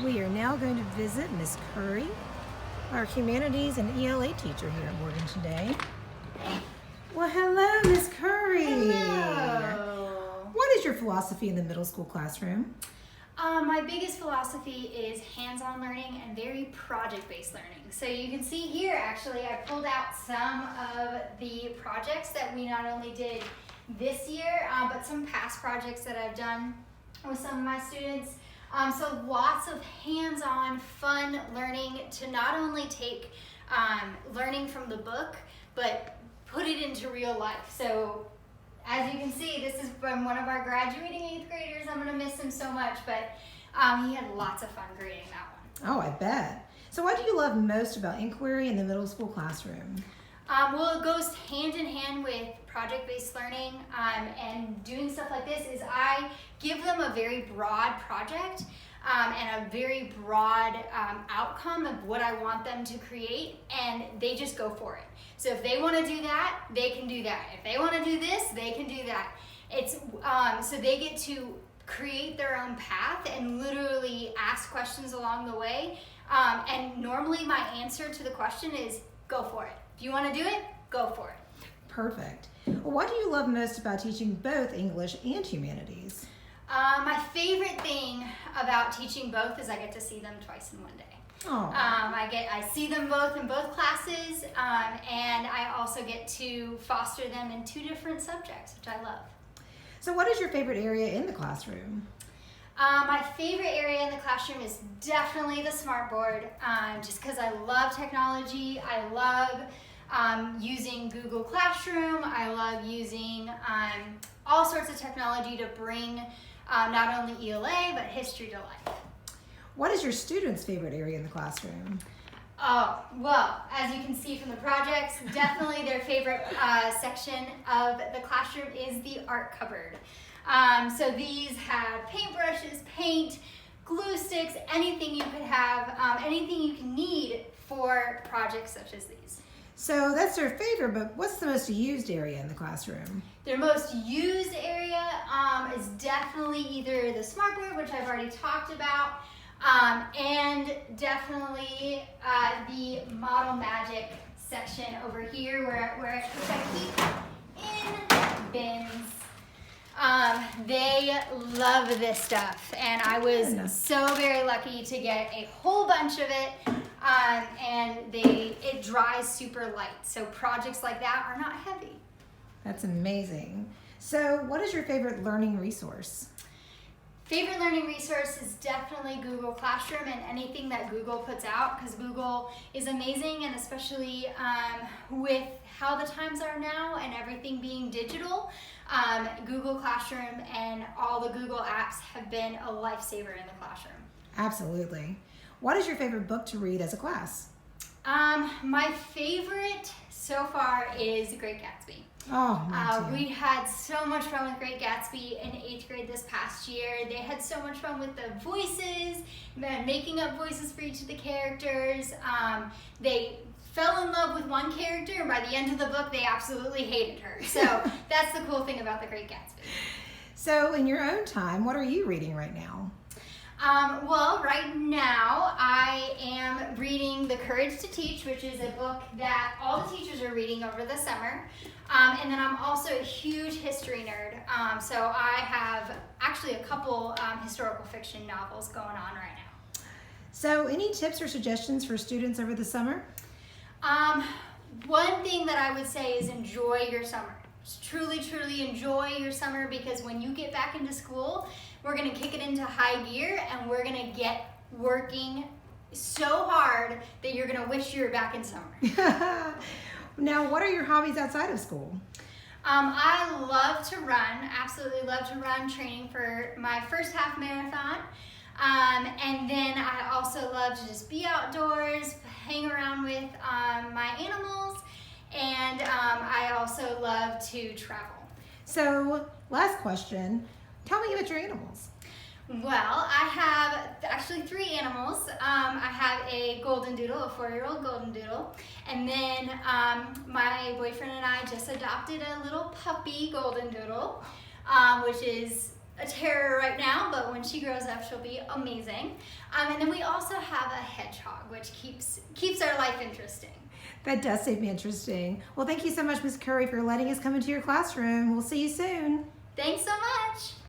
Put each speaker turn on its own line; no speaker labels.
We are now going to visit Miss Currie, our humanities and ELA teacher here at Morgan today. Well, hello, Miss Currie.
Hello.
What is your philosophy in the middle school classroom?
My biggest philosophy is hands-on learning and very project-based learning. So you can see here, actually, I pulled out some of the projects that we not only did this year, but some past projects that I've done with some of my students. So lots of hands-on, fun learning to not only take learning from the book, but put it into real life. So as you can see, this is from one of our graduating 8th graders. I'm gonna miss him so much, but he had lots of fun grading that one.
Oh, I bet. So what do you love most about inquiry in the middle school classroom?
Well, it goes hand in hand with project-based learning, and doing stuff like this is I give them a very broad project and a very broad outcome of what I want them to create, and they just go for it. So if they want to do that, they can do that. If they want to do this, they can do that. It's so they get to create their own path and literally ask questions along the way. And normally my answer to the question is go for it. If you want to do it, go for it.
Perfect. Well, what do you love most about teaching both English and humanities?
My favorite thing about teaching both is I get to see them twice in one day.
Oh.
I see them both in both classes, and I also get to foster them in 2 different subjects, which I love.
So what is your favorite area in the classroom?
My favorite area in the classroom is definitely the smartboard, just because I love technology. I love using Google Classroom. I love using all sorts of technology to bring not only ELA, but history to life.
What is your students' favorite area in the classroom?
Oh, well, as you can see from the projects, definitely their favorite section of the classroom is the art cupboard. So these have paintbrushes, paint, glue sticks, anything you could have, anything you can need for projects such as these.
So that's their favorite, but what's the most used area in the classroom?
Their most used area is definitely either the smartboard, which I've already talked about, and definitely the Model Magic section over here, which I keep in bins. They love this stuff, and I was so very lucky to get a whole bunch of it, and it dries super light, so projects like that are not heavy.
That's amazing. So what is your favorite learning resource?
Favorite learning resource is definitely Google Classroom and anything that Google puts out, because Google is amazing, and especially with how the times are now and everything being digital, Google Classroom and all the Google apps have been a lifesaver in the classroom.
Absolutely. What is your favorite book to read as a class?
My favorite so far is Great Gatsby.
Oh, mine too.
We had so much fun with Great Gatsby in 8th grade this past year. They had so much fun with the voices, making up voices for each of the characters. They fell in love with one character, and by the end of the book, they absolutely hated her. So that's the cool thing about the Great Gatsby.
So in your own time, what are you reading right now?
Well, right now I am reading The Courage to Teach, which is a book that all the teachers are reading over the summer. And then I'm also a huge history nerd. So I have actually a couple historical fiction novels going on right now.
So any tips or suggestions for students over the summer?
One thing that I would say is enjoy your summer. Just truly, truly enjoy your summer, because when you get back into school, we're gonna kick it into high gear, and we're gonna get working so hard that you're gonna wish you were back in summer.
Now, what are your hobbies outside of school?
I love to run, absolutely love to run, training for my first half marathon. And then I also love to just be outdoors, hang around with my animals, and I also love to travel.
So, last question, tell me about your animals.
Well, I have actually 3 animals. I have a golden doodle, a 4-year-old golden doodle, and then my boyfriend and I just adopted a little puppy golden doodle, which is a terror right now, but when she grows up, she'll be amazing. And then we also have a hedgehog, which keeps our life interesting.
That does seem interesting. Well, thank you so much, Ms. Currie, for letting us come into your classroom. We'll see you soon.
Thanks so much.